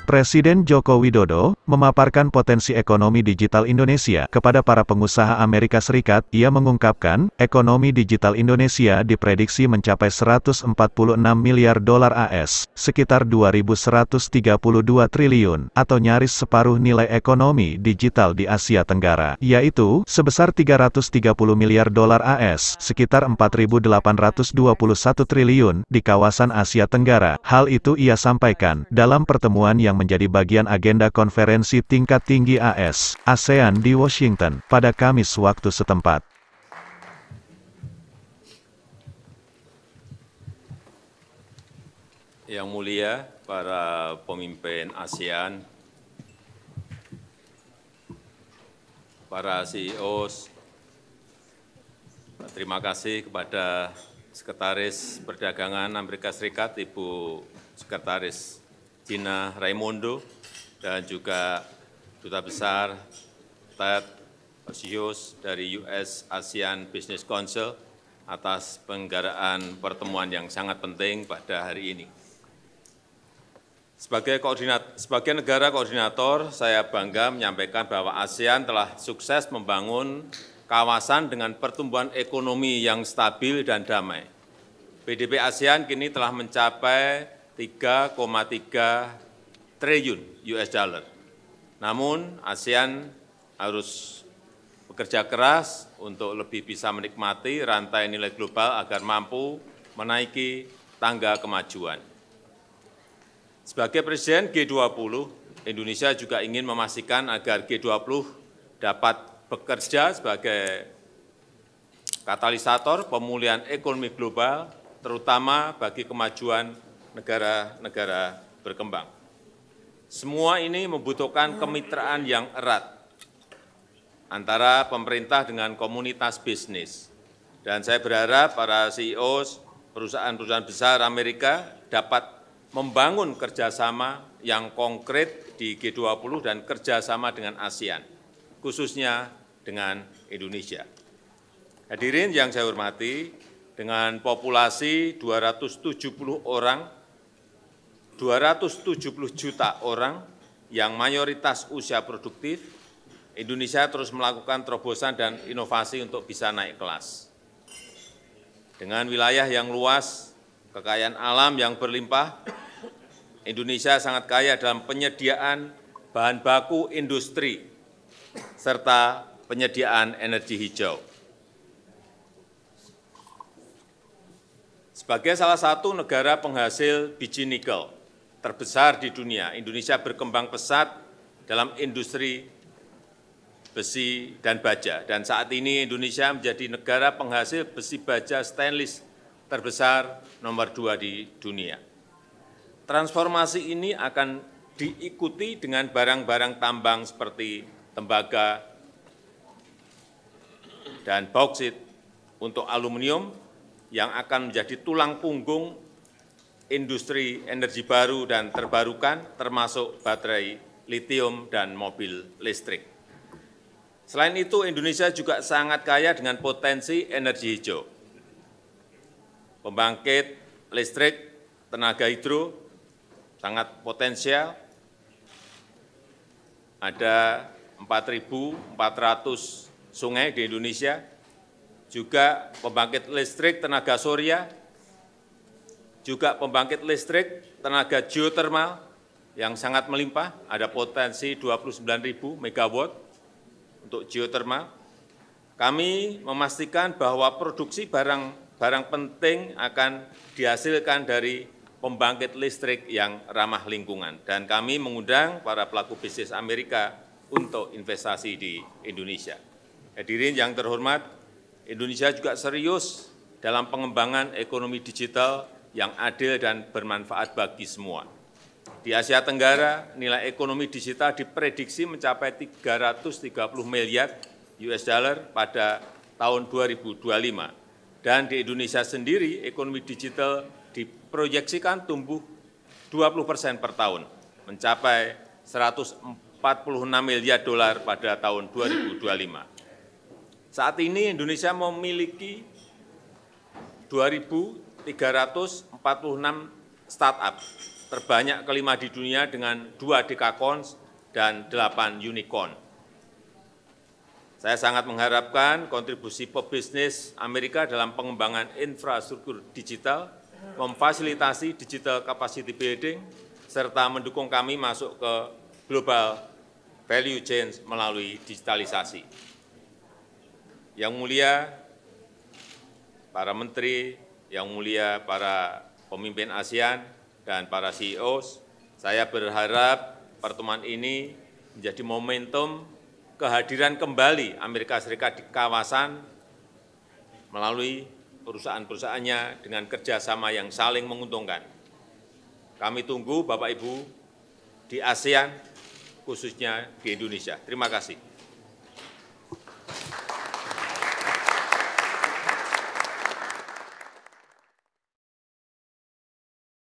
Presiden Joko Widodo memaparkan potensi ekonomi digital Indonesia kepada para pengusaha Amerika Serikat. Ia mengungkapkan, ekonomi digital Indonesia diprediksi mencapai 146 miliar dolar AS, sekitar 2.132 triliun, atau nyaris separuh nilai ekonomi digital di Asia Tenggara, yaitu sebesar 330 miliar dolar AS, sekitar 4.821 triliun, di kawasan Asia Tenggara. Hal itu ia sampaikan dalam pertemuan yang menjadi bagian agenda konferensi tingkat tinggi ASEAN di Washington, pada Kamis waktu setempat. Yang mulia, para pemimpin ASEAN, para CEOs, terima kasih kepada Sekretaris Perdagangan Amerika Serikat, Ibu Sekretaris Gina Raimondo, dan juga Duta Besar Ted Osius dari US ASEAN Business Council atas penyelenggaraan pertemuan yang sangat penting pada hari ini. Sebagai negara koordinator, saya bangga menyampaikan bahwa ASEAN telah sukses membangun kawasan dengan pertumbuhan ekonomi yang stabil dan damai. PDB ASEAN kini telah mencapai 3,3 triliun US dollar. Namun, ASEAN harus bekerja keras untuk lebih bisa menikmati rantai nilai global agar mampu menaiki tangga kemajuan. Sebagai Presiden G20, Indonesia juga ingin memastikan agar G20 dapat bekerja sebagai katalisator pemulihan ekonomi global, terutama bagi kemajuan negara-negara berkembang. Semua ini membutuhkan kemitraan yang erat antara pemerintah dengan komunitas bisnis. Dan saya berharap para CEO perusahaan-perusahaan besar Amerika dapat membangun kerjasama yang konkret di G20 dan kerjasama dengan ASEAN, khususnya dengan Indonesia. Hadirin yang saya hormati, dengan populasi 270 juta orang yang mayoritas usia produktif, Indonesia terus melakukan terobosan dan inovasi untuk bisa naik kelas. Dengan wilayah yang luas, kekayaan alam yang berlimpah, Indonesia sangat kaya dalam penyediaan bahan baku industri serta penyediaan energi hijau. Sebagai salah satu negara penghasil biji nikel terbesar di dunia, Indonesia berkembang pesat dalam industri besi dan baja. Dan saat ini Indonesia menjadi negara penghasil besi baja stainless terbesar nomor 2 di dunia. Transformasi ini akan diikuti dengan barang-barang tambang seperti tembaga dan bauksit untuk aluminium yang akan menjadi tulang punggung industri energi baru dan terbarukan, termasuk baterai litium dan mobil listrik. Selain itu, Indonesia juga sangat kaya dengan potensi energi hijau. Pembangkit listrik tenaga hidro sangat potensial, ada 4.400 sungai di Indonesia, juga pembangkit listrik tenaga surya, juga pembangkit listrik tenaga geotermal yang sangat melimpah, ada potensi 29.000 megawatt untuk geotermal. Kami memastikan bahwa produksi barang penting akan dihasilkan dari pembangkit listrik yang ramah lingkungan. Dan kami mengundang para pelaku bisnis Amerika untuk investasi di Indonesia. Hadirin yang terhormat, Indonesia juga serius dalam pengembangan ekonomi digital yang adil dan bermanfaat bagi semua. Di Asia Tenggara, nilai ekonomi digital diprediksi mencapai 330 miliar US dollar pada tahun 2025. Dan di Indonesia sendiri, ekonomi digital diproyeksikan tumbuh 20% per tahun, mencapai 146 miliar dolar pada tahun 2025. Saat ini Indonesia memiliki 2.346 startup terbanyak kelima di dunia dengan 2 dekakorn dan 8 unicorn. Saya sangat mengharapkan kontribusi pebisnis Amerika dalam pengembangan infrastruktur digital, memfasilitasi digital capacity building, serta mendukung kami masuk ke global value chain melalui digitalisasi. Yang mulia, para menteri, yang mulia para pemimpin ASEAN, dan para CEO, saya berharap pertemuan ini menjadi momentum kehadiran kembali Amerika Serikat di kawasan melalui perusahaan-perusahaannya dengan kerjasama yang saling menguntungkan. Kami tunggu Bapak Ibu di ASEAN, khususnya di Indonesia. Terima kasih.